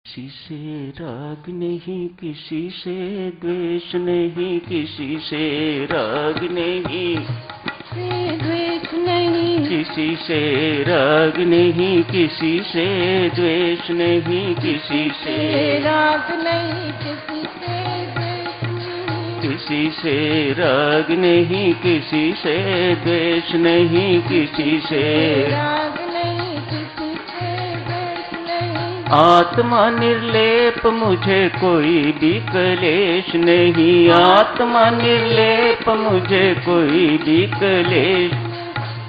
किसी से राग नहीं, किसी से द्वेष नहीं, किसी से राग नहीं, द्वेष नहीं, किसी से राग नहीं, किसी से द्वेष नहीं, किसी से राग नहीं, किसी से द्वेष नहीं, किसी से राग नहीं, किसी से द्वेष नहीं, किसी से राग नहीं, किसी से द्वेष नहीं। आत्मा निर्लेप मुझे कोई भी क्लेश नहीं, आत्मा निर्लेप मुझे कोई भी क्लेश,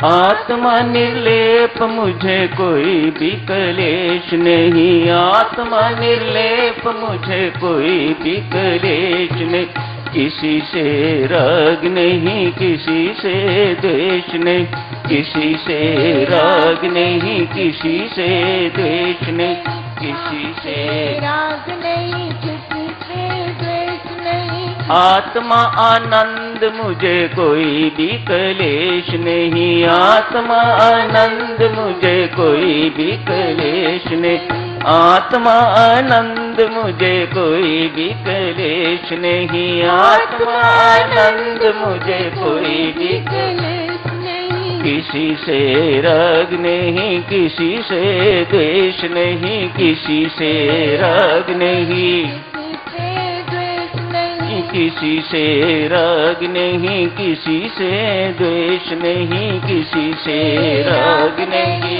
आत्मा निर्लेप मुझे कोई भी क्लेश नहीं, आत्मा निर्लेप मुझे कोई भी क्लेश नहीं। किसी से राग नहीं, किसी से द्वेष नहीं, किसी से राग नहीं, किसी से द्वेष नहीं, किसी से राग नहीं, किसी से द्वेष नहीं। आत्मा आनंद मुझे कोई भी क्लेश नहीं, आत्मा आनंद मुझे कोई भी क्लेश नहीं, आत्मा आनंद मुझे कोई भी क्लेश नहीं, आत्मा आनंद मुझे कोई भी क्लेश नहीं। किसी से राग नहीं, किसी से द्वेष नहीं, किसी से राग नहीं, किसी से राग नहीं, किसी से द्वेष नहीं, किसी से राग नहीं।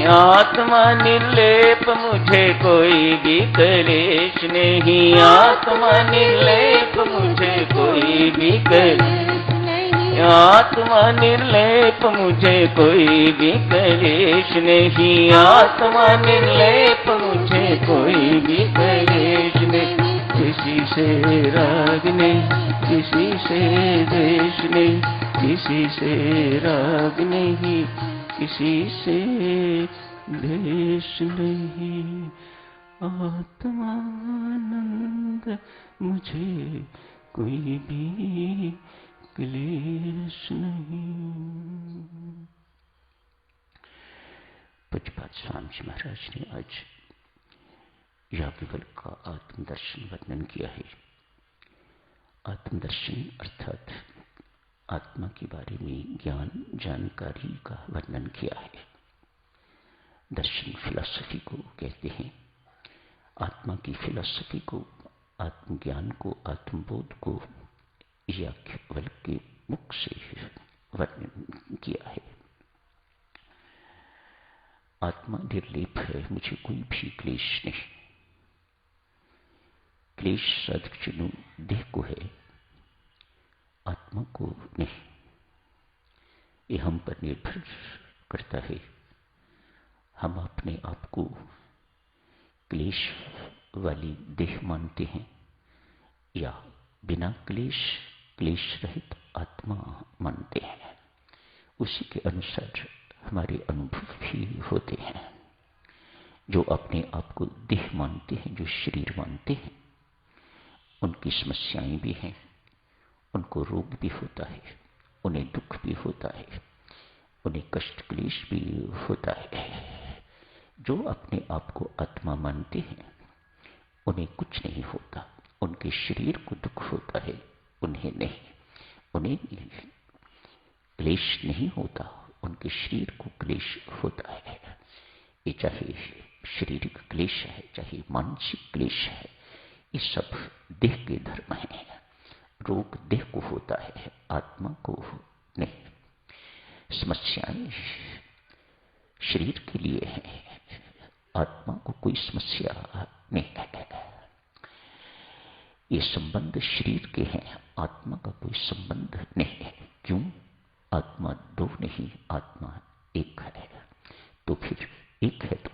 आत्मा निर्लेप मुझे कोई भी क्लेश नहीं, आत्मा निर्लेप मुझे कोई भी क्लेश नहीं, आत्मा निर्लेप मुझे कोई भी क्लेश नहीं, आत्मा निर्लेप मुझे कोई भी क्लेश नहीं। किसी से राग नहीं, किसी से द्वेष नहीं, किसी से राग नहीं, किसी से द्वेष नहीं। आत्मानंद मुझे कोई भी क्लेश नहीं। पूज्यपाद स्वामी जी महाराज ने आज याज्ञवल्क्य का आत्मदर्शन वर्णन किया है। आत्मदर्शन अर्थात आत्मा के बारे में ज्ञान जानकारी का वर्णन किया है। दर्शन फिलॉसफी को कहते हैं। आत्मा की फिलॉसफी को, आत्मज्ञान को, आत्मबोध को याज्ञवल्क्य के मुख से वर्णन किया है। आत्मा निर्लेप है, मुझे कोई भी क्लेश नहीं। क्लेश साधक चिन्ह देह को है, आत्मा को नहीं। ये हम पर निर्भर करता है। हम अपने आप को क्लेश वाली देह मानते हैं या बिना क्लेश, क्लेश रहित आत्मा मानते हैं। उसी के अनुसार हमारे अनुभव भी होते हैं। जो अपने आप को देह मानते हैं, जो शरीर मानते हैं, उनकी समस्याएं भी हैं, उनको रोग भी होता है, उन्हें दुख भी होता है, उन्हें कष्ट क्लेश भी होता है। जो अपने आप को आत्मा मानते हैं उन्हें कुछ नहीं होता। उनके शरीर को दुख होता है, उन्हें नहीं। उन्हें क्लेश नहीं होता, उनके शरीर को क्लेश होता है। ये चाहे शारीरिक क्लेश है, चाहे मानसिक क्लेश है, ये सब देह के धर्म है। रोग देह को होता है, आत्मा को नहीं। समस्याएं शरीर के लिए है, आत्मा को कोई समस्या नहीं है। ये संबंध शरीर के हैं, आत्मा का कोई संबंध नहीं है। क्यों? आत्मा दो नहीं, आत्मा एक है। तो फिर एक है तो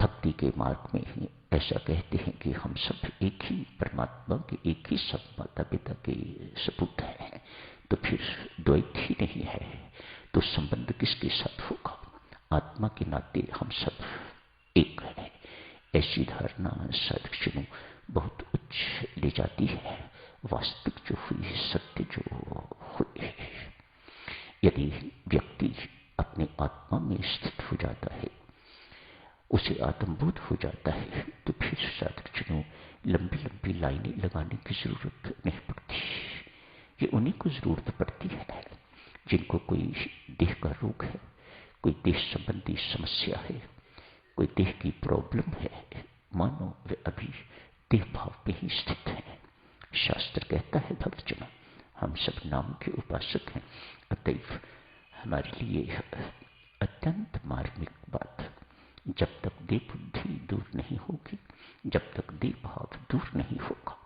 भक्ति के मार्ग में ऐसा कहते हैं कि हम सब एक ही परमात्मा के, एक ही सब माता पिता के सपूत हैं। तो फिर द्वैत ही नहीं है, तो संबंध किसके साथ होगा? आत्मा के नाते हम सब एक हैं। ऐसी धारणा साधक बहुत उच्च ले जाती है। वास्तविक जो हुई, सत्य जो हुई, यदि व्यक्ति अपने आत्मा में स्थित हो जाता है उसे आत्मबोध हो जाता है, तो फिर साधकजनों लंबी लंबी लाइनें लगाने की जरूरत नहीं पड़ती। ये उन्हीं को जरूरत पड़ती है जिनको कोई देह का रोग है, कोई देह संबंधी समस्या है, कोई देह की प्रॉब्लम है, मानो वे अभी देह भाव पे ही स्थित है। शास्त्र कहता है भक्तजनों, हम सब नाम के उपासक हैं, अतएव हमारे लिए अत्यंत मार्मिक बात, जब तक देह बुद्धि दूर नहीं होगी, जब तक देह भाव दूर नहीं होगा,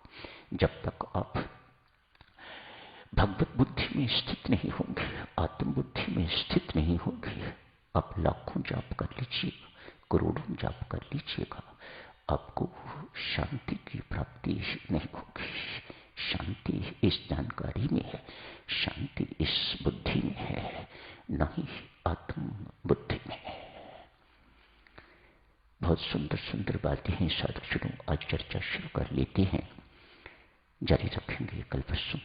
जब तक आप भगवत बुद्धि में स्थित नहीं होंगे, आत्म बुद्धि में स्थित नहीं होंगे, आप लाखों जाप कर लीजिएगा, करोड़ों जाप कर लीजिएगा, आपको शांति की प्राप्ति नहीं होगी। शांति इस जानकारी में है, शांति इस बुद्धि में है, न ही आत्म बुद्धि में है। बहुत सुंदर सुंदर बातें हैं साधक। आज चर्चा शुरू कर लेते हैं, जारी रखेंगे कल परसों।